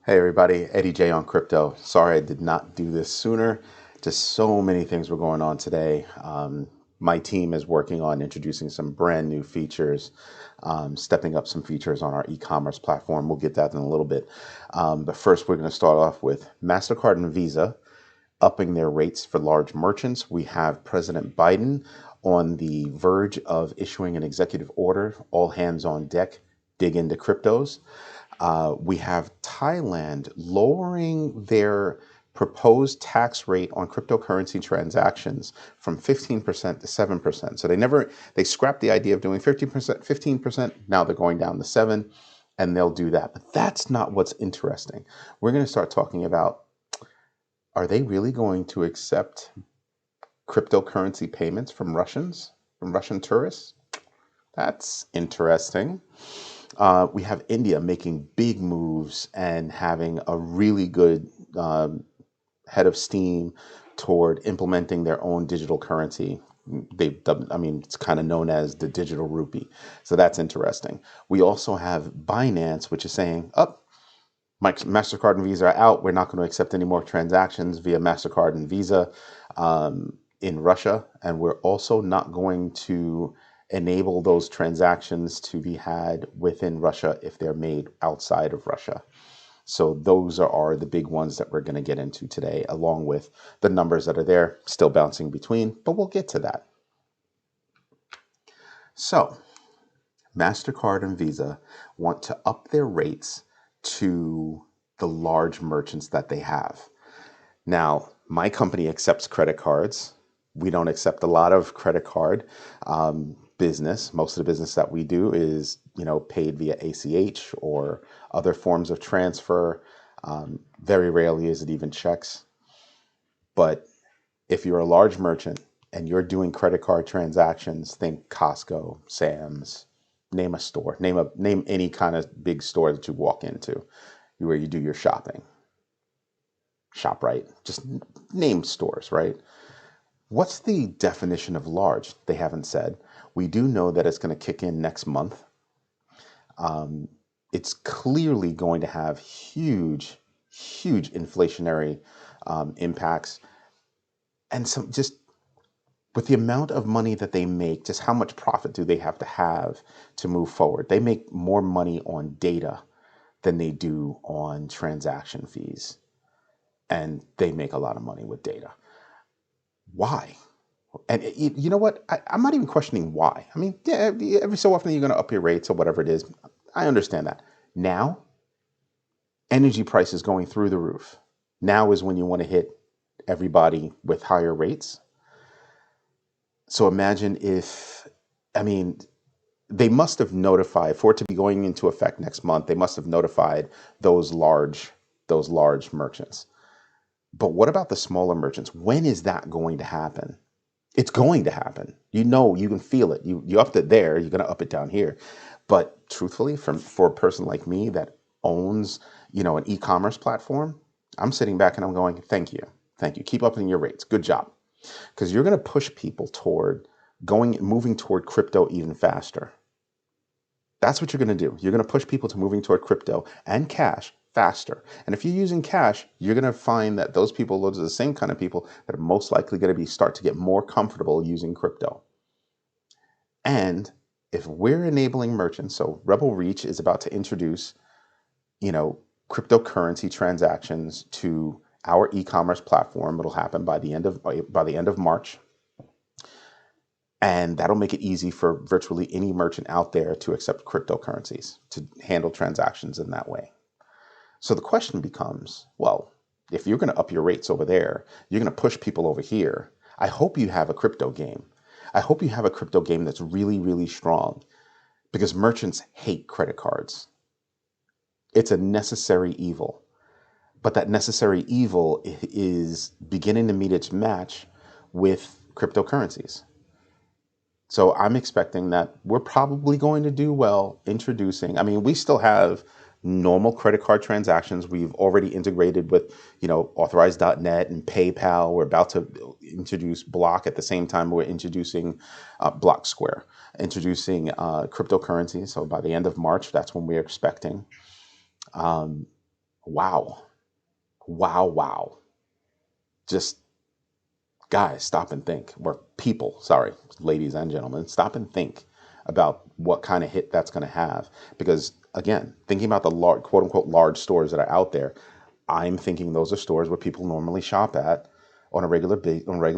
Hey everybody, Eddie J on crypto. Sorry I did not do this sooner. Just so many things were going on today. My team is working on introducing some brand new features, stepping up some features on our e-commerce platform. We'll get that in a little bit. But first, we're going to start off with Mastercard and Visa upping their rates for large merchants. We have President Biden on the verge of issuing an executive order, all hands on deck, dig into cryptos. We have Thailand lowering their proposed tax rate on cryptocurrency transactions from 15% to 7%. So they scrapped the idea of doing 50%, 15%. Now they're going down to 7, and they'll do that. But that's not what's interesting. We're going to start talking about, are they really going to accept cryptocurrency payments from Russian tourists? That's interesting. We have India making big moves and having a really good head of steam toward implementing their own digital currency. It's kind of known as the digital rupee. So that's interesting. We also have Binance, which is saying, Mastercard and Visa are out. We're not going to accept any more transactions via Mastercard and Visa in Russia. And we're also not going to enable those transactions to be had within Russia if they're made outside of Russia. So those are the big ones that we're going to get into today, along with the numbers that are there, still bouncing between, but we'll get to that. So Mastercard and Visa want to up their rates to the large merchants that they have. Now, my company accepts credit cards. We don't accept a lot of credit card business. Most of the business that we do is, paid via ACH or other forms of transfer. Very rarely is it even checks. But if you're a large merchant and you're doing credit card transactions, think Costco, Sam's, name a store, name any kind of big store that you walk into where you do your shopping. ShopRite, just name stores, right? What's the definition of large? They haven't said. We do know that it's going to kick in next month. It's clearly going to have huge inflationary impacts. And so just with the amount of money that they make, just how much profit do they have to move forward? They make more money on data than they do on transaction fees. And they make a lot of money with data. Why? And you know what? I'm not even questioning why. I mean, yeah, every so often you're going to up your rates or whatever it is. I understand that. Now, energy prices going through the roof. Now is when you want to hit everybody with higher rates. So imagine they must have notified, for it to be going into effect next month, they must have notified those large merchants. But what about the smaller merchants? When is that going to happen? It's going to happen. You can feel it. You upped it there, you're going to up it down here. But truthfully, for a person like me that owns, an e-commerce platform, I'm sitting back and I'm going, thank you. Keep upping your rates. Good job. Because you're going to push people toward moving toward crypto even faster. That's what you're going to do. You're going to push people to moving toward crypto and cash faster. And if you're using cash, you're going to find that those are the same kind of people that are most likely going to start to get more comfortable using crypto. And if we're enabling merchants, so Rebel Reach is about to introduce, cryptocurrency transactions to our e-commerce platform. It'll happen by the end of March. And that'll make it easy for virtually any merchant out there to accept cryptocurrencies, to handle transactions in that way. So the question becomes, well, if you're going to up your rates over there, you're going to push people over here. I hope you have a crypto game. I hope you have a crypto game that's really, really strong, because merchants hate credit cards. It's a necessary evil. But that necessary evil is beginning to meet its match with cryptocurrencies. So I'm expecting that we're probably going to do well introducing. We still have normal credit card transactions. We've already integrated with, Authorize.net and PayPal. We're about to introduce Block at the same time we're introducing Block Square, introducing cryptocurrency. So by the end of March, that's when we're expecting. Wow. Wow, wow. Just guys, stop and think. Or people, sorry, ladies and gentlemen, stop and think about what kind of hit that's going to have. Because again, thinking about the large, quote unquote, large stores that are out there, I'm thinking those are stores where people normally shop at on a regular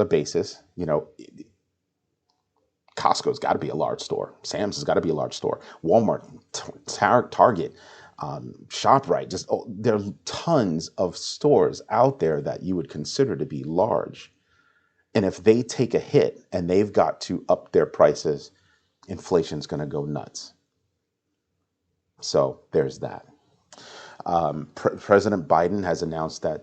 basis. You know, Costco's got to be a large store. Sam's has got to be a large store. Walmart, Target, ShopRite. Just there are tons of stores out there that you would consider to be large. And if they take a hit and they've got to up their prices, inflation's going to go nuts. So there's that. President Biden has announced that,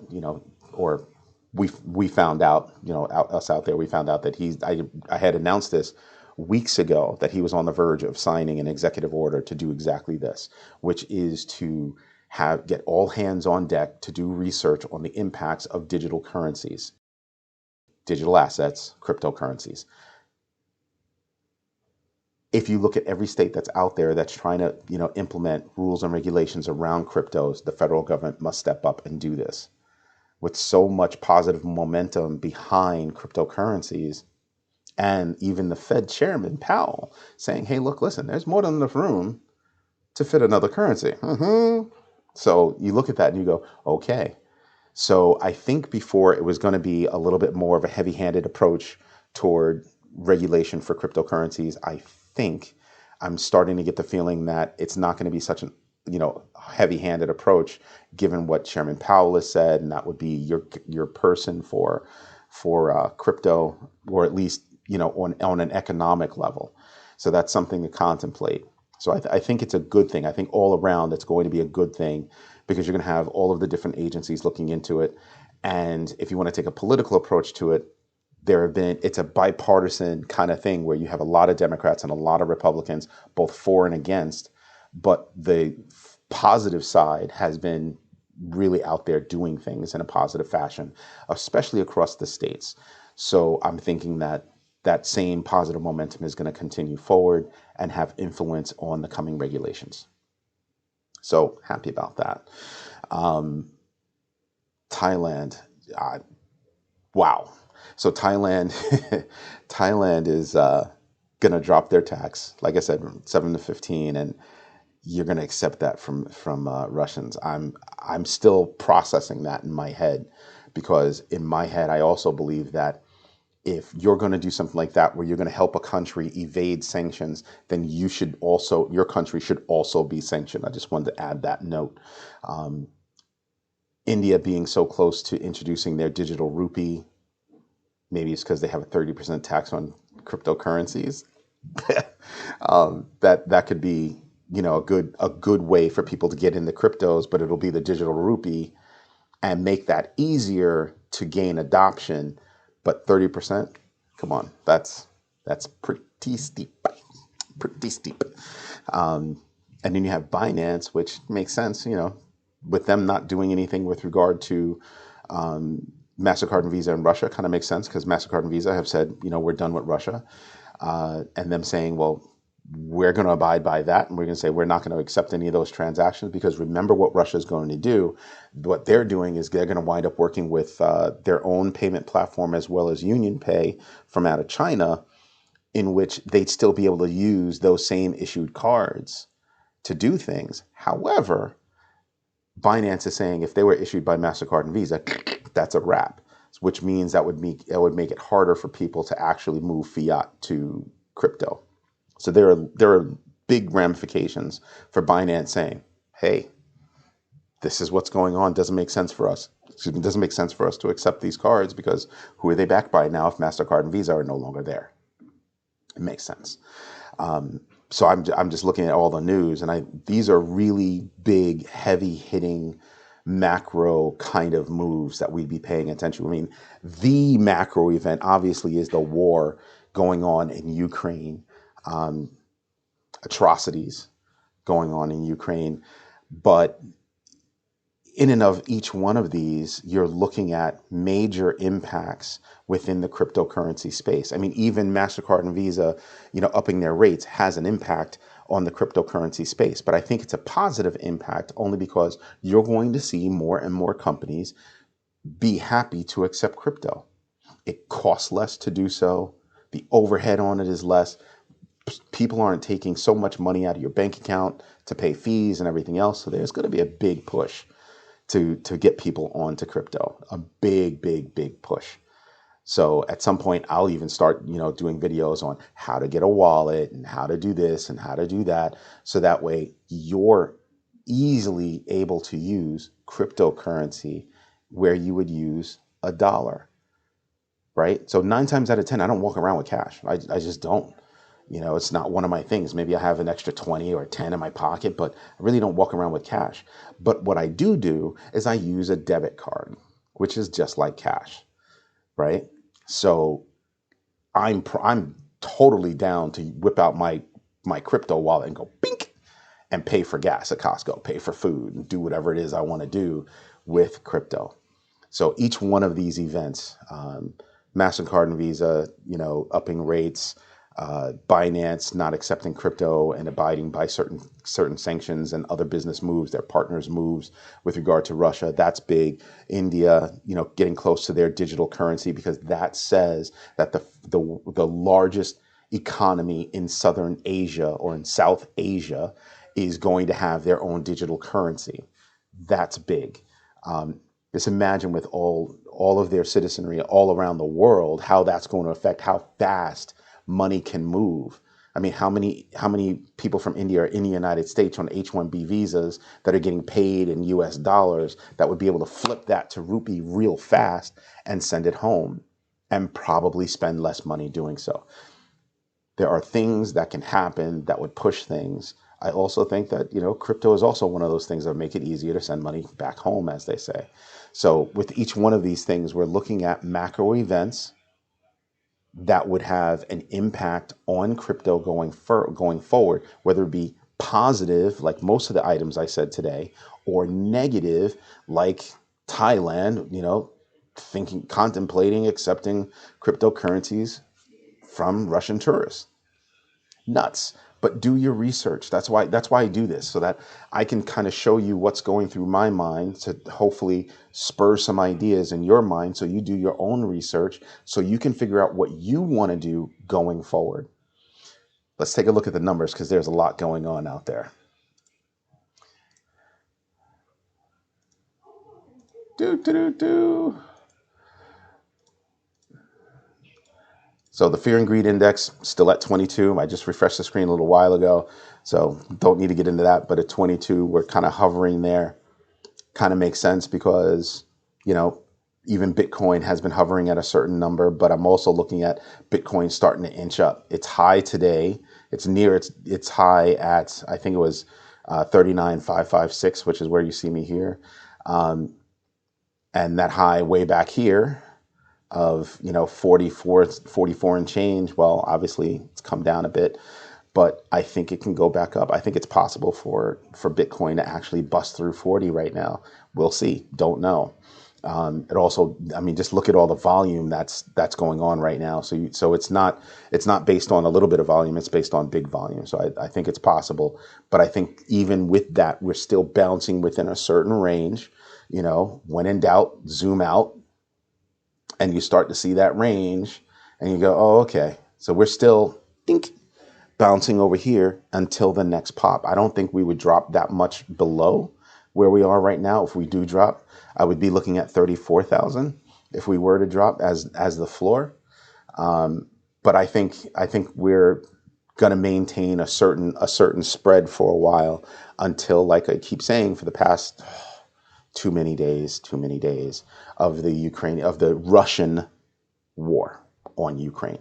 or we found out, us out there, we found out that I had announced this weeks ago that he was on the verge of signing an executive order to do exactly this, which is to get all hands on deck to do research on the impacts of digital currencies, digital assets, cryptocurrencies. If you look at every state that's out there that's trying to, implement rules and regulations around cryptos, the federal government must step up and do this. With so much positive momentum behind cryptocurrencies, and even the Fed chairman Powell saying, "Hey, look, listen, there's more than enough room to fit another currency." So you look at that and you go, okay. So I think before it was going to be a little bit more of a heavy-handed approach toward regulation for cryptocurrencies. I think I'm starting to get the feeling that it's not going to be such an heavy-handed approach, given what Chairman Powell has said, and that would be your person for crypto, or at least on an economic level. So that's something to contemplate. So I think it's a good thing. I think all around it's going to be a good thing, because you're going to have all of the different agencies looking into it. And if you want to take a political approach to it, it's a bipartisan kind of thing where you have a lot of Democrats and a lot of Republicans, both for and against. But the positive side has been really out there doing things in a positive fashion, especially across the states. So I'm thinking that same positive momentum is going to continue forward and have influence on the coming regulations. So happy about that. Thailand, wow. So Thailand is going to drop their tax, like I said, 7 to 15, and you're going to accept that from Russians. I'm still processing that in my head, because in my head I also believe that if you're going to do something like that, where you're going to help a country evade sanctions, then your country should also be sanctioned. I just wanted to add that note. India being so close to introducing their digital rupee, maybe it's because they have a 30% tax on cryptocurrencies. That could be, a good way for people to get into cryptos, but it'll be the digital rupee and make that easier to gain adoption. But 30%, come on, that's pretty steep, pretty steep. And then you have Binance, which makes sense, with them not doing anything with regard to Mastercard and Visa in Russia. Kind of makes sense, because Mastercard and Visa have said, we're done with Russia, and them saying, well, we're going to abide by that, and we're going to say we're not going to accept any of those transactions, because remember what Russia is going to do. What they're doing is they're going to wind up working with their own payment platform, as well as Union Pay from out of China, in which they'd still be able to use those same issued cards to do things. However, Binance is saying if they were issued by Mastercard and Visa, that's a wrap, which means that would make it harder for people to actually move fiat to crypto. So there are big ramifications for Binance saying, hey, this is what's going on. Doesn't make sense for us. It doesn't make sense for us to accept these cards, because who are they backed by now if Mastercard and Visa are no longer there? It makes sense. So I'm just looking at all the news, and these are really big, heavy hitting, macro kind of moves that we'd be paying attention to. I mean, the macro event obviously is the war going on in Ukraine. Atrocities going on in Ukraine. But in and of each one of these, you're looking at major impacts within the cryptocurrency space. I mean, even MasterCard and Visa, upping their rates has an impact on the cryptocurrency space. But I think it's a positive impact only because you're going to see more and more companies be happy to accept crypto. It costs less to do so. The overhead on it is less. People aren't taking so much money out of your bank account to pay fees and everything else. So there's going to be a big push to get people onto crypto. A big, big, big push. So at some point, I'll even start, doing videos on how to get a wallet and how to do this and how to do that. So that way you're easily able to use cryptocurrency where you would use a dollar, right? So 9 times out of 10, I don't walk around with cash. I just don't. It's not one of my things. Maybe I have an extra 20 or 10 in my pocket, but I really don't walk around with cash. But what I do is I use a debit card, which is just like cash, right? So I'm totally down to whip out my crypto wallet and go bink and pay for gas at Costco, pay for food, and do whatever it is I want to do with crypto. So each one of these events, Mastercard and Visa, upping rates, Binance not accepting crypto and abiding by certain sanctions and other business moves, their partners' moves with regard to Russia. That's big. India, getting close to their digital currency because that says that the largest economy in Southern Asia or in South Asia is going to have their own digital currency. That's big. Just imagine with all of their citizenry all around the world, how that's going to affect how fast money can move. I mean, how many people from India are in the United States on H-1B visas that are getting paid in US dollars that would be able to flip that to rupee real fast and send it home and probably spend less money doing so. There are things that can happen that would push things. I also think that, crypto is also one of those things that make it easier to send money back home, as they say. So with each one of these things, we're looking at macro events that would have an impact on crypto going forward, whether it be positive, like most of the items I said today, or negative, like Thailand, contemplating accepting cryptocurrencies from Russian tourists. Nuts. But do your research. That's why I do this, so that I can kind of show you what's going through my mind to hopefully spur some ideas in your mind so you do your own research so you can figure out what you want to do going forward. Let's take a look at the numbers because there's a lot going on out there. So the fear and greed index still at 22. I just refreshed the screen a little while ago, so don't need to get into that. But at 22, we're kind of hovering there. Kind of makes sense because, even Bitcoin has been hovering at a certain number, but I'm also looking at Bitcoin starting to inch up. It's high today. It's near its high at, I think it was 39,556, which is where you see me here. And that high way back here of 44 and change, well, obviously it's come down a bit, but I think it can go back up. I think it's possible for Bitcoin to actually bust through 40 right now. We'll see. Don't know. It also, just look at all the volume that's going on right now. So it's not based on a little bit of volume. It's based on big volume. So I think it's possible. But I think even with that, we're still bouncing within a certain range. When in doubt, zoom out. And you start to see that range and you go, oh, okay. So we're still bouncing over here until the next pop. I don't think we would drop that much below where we are right now. If we do drop, I would be looking at 34,000 if we were to drop as the floor. But I think we're going to maintain a certain spread for a while until, like I keep saying, for the past too many days of the Russian war on Ukraine.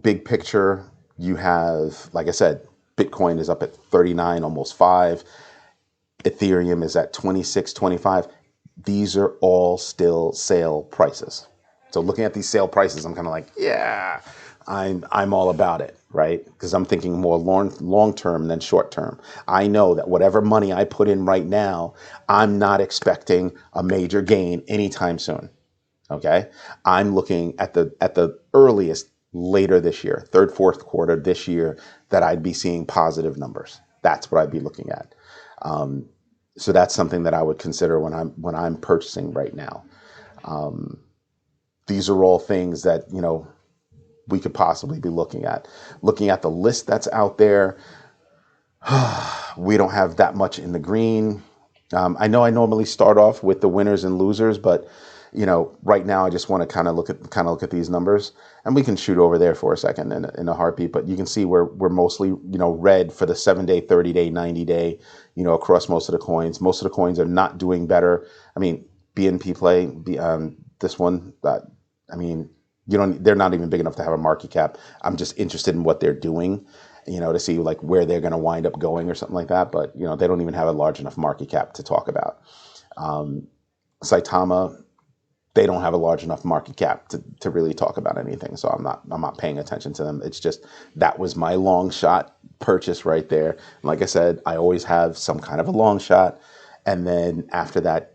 Big picture, you have, like I said, Bitcoin is up at 39, almost 5. Ethereum is at 26, 25. These are all still sale prices. So looking at these sale prices, I'm kind of like, yeah, I'm all about it, right? Because I'm thinking more long term than short term. I know that whatever money I put in right now, I'm not expecting a major gain anytime soon. Okay, I'm looking at the earliest later this year, third, fourth quarter this year, that I'd be seeing positive numbers. That's what I'd be looking at. So that's something that I would consider when I'm purchasing right now. These are all things that, we could possibly be looking at. Looking at the list that's out there, we don't have that much in the green. I know I normally start off with the winners and losers, but right now I just want to kind of look at these numbers, and we can shoot over there for a second in a heartbeat. But you can see we're mostly red for the 7-day, 30-day, 90-day, across most of the coins. Most of the coins are not doing better. I mean, BNP Play, this one, they're not even big enough to have a market cap. I'm just interested in what they're doing, to see like where they're going to wind up going or something like that. But they don't even have a large enough market cap to talk about. Saitama, they don't have a large enough market cap to really talk about anything. So I'm not paying attention to them. It's just, that was my long shot purchase right there. And like I said, I always have some kind of a long shot. And then after that,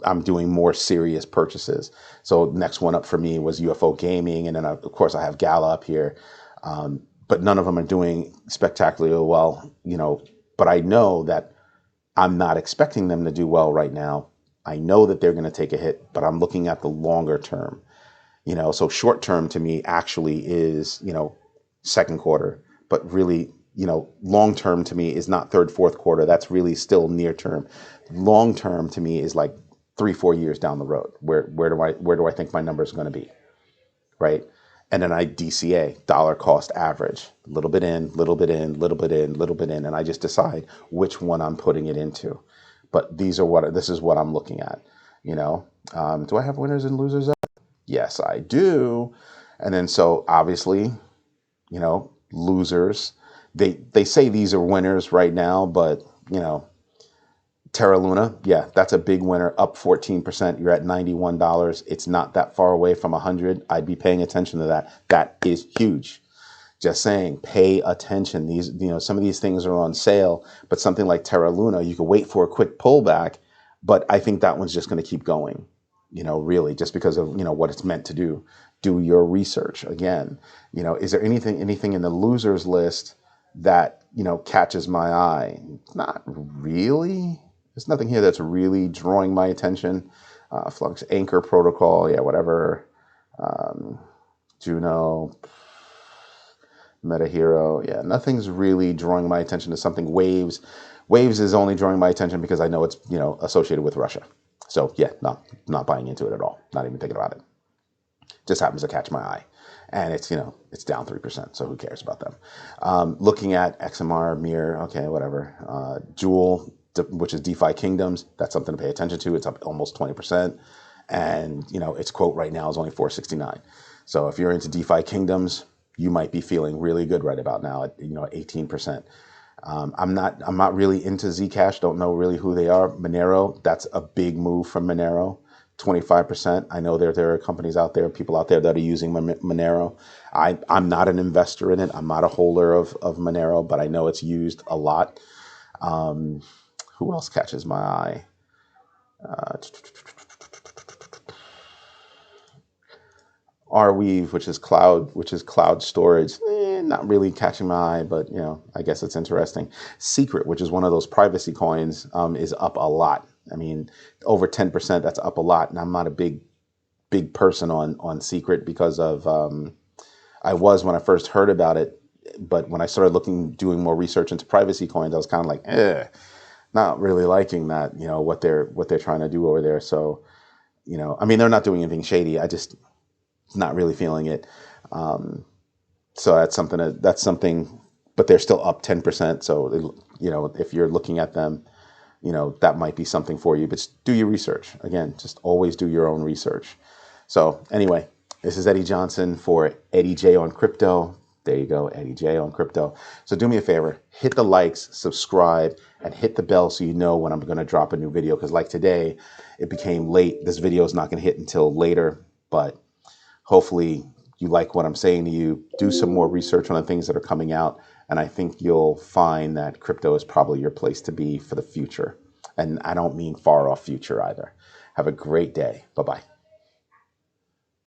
I'm doing more serious purchases. So next one up for me was UFO Gaming. And then of course I have Gala up here. But none of them are doing spectacularly well, but I know that I'm not expecting them to do well right now. I know that they're going to take a hit, but I'm looking at the longer term, so short term to me actually is, second quarter, but really, long term to me is not third, fourth quarter. That's really still near term. Long term to me is like 3-4 years down the road. Where do I think my number is going to be? Right. And then I DCA, dollar cost average, a little bit in, little bit in, little bit in, little bit in, and I just decide which one I'm putting it into. But this is what I'm looking at, Do I have winners and losers up? Yes, I do. And then so obviously, losers, they say these are winners right now, but, Terra Luna, yeah, that's a big winner, up 14%. You're at $91. It's not that far away from 100. I'd be paying attention to that. That is huge. Just saying, pay attention. These, some of these things are on sale, but something like Terra Luna, you can wait for a quick pullback, but I think that one's just going to keep going, really, just because of, what it's meant to do. Do your research. Again, is there anything in the losers list that, catches my eye? Not really. There's nothing here that's really drawing my attention. Flux Anchor Protocol, yeah, whatever. Juno, MetaHero, yeah, nothing's really drawing my attention to something. Waves is only drawing my attention because I know it's, associated with Russia. So yeah, no, not buying into it at all. Not even thinking about it. Just happens to catch my eye. And it's, it's down 3%. So who cares about them? Looking at XMR, Mir, okay, whatever. Jewel, which is DeFi Kingdoms, that's something to pay attention to. It's up almost 20%. And, its quote right now is only 469. So if you're into DeFi Kingdoms, you might be feeling really good right about now at 18%. I'm not really into Zcash. Don't know really who they are. Monero, that's a big move from Monero. 25%. I know there are companies out there, people out there that are using Monero. I'm not an investor in it. I'm not a holder of Monero, but I know it's used a lot. Who else catches my eye? Arweave, which is cloud storage, not really catching my eye, but I guess it's interesting. Secret, which is one of those privacy coins, is up a lot. I mean, over 10%. That's up a lot, and I'm not a big person on Secret because of I was when I first heard about it, but when I started doing more research into privacy coins, I was kind of like, not really liking that. What they're trying to do over there. So, I mean, they're not doing anything shady. I just not really feeling it. So that's something, but they're still up 10%. So, if you're looking at them, that might be something for you, but just do your research. Again, just always do your own research. So anyway, this is Eddie Johnson for Eddie J on Crypto. There you go, Eddie J on Crypto. So do me a favor, hit the likes, subscribe, and hit the bell so you know when I'm going to drop a new video. Because like today, it became late. This video is not going to hit until later, but hopefully you like what I'm saying to you. Do some more research on the things that are coming out, and I think you'll find that crypto is probably your place to be for the future. And I don't mean far off future either. Have a great day. Bye-bye.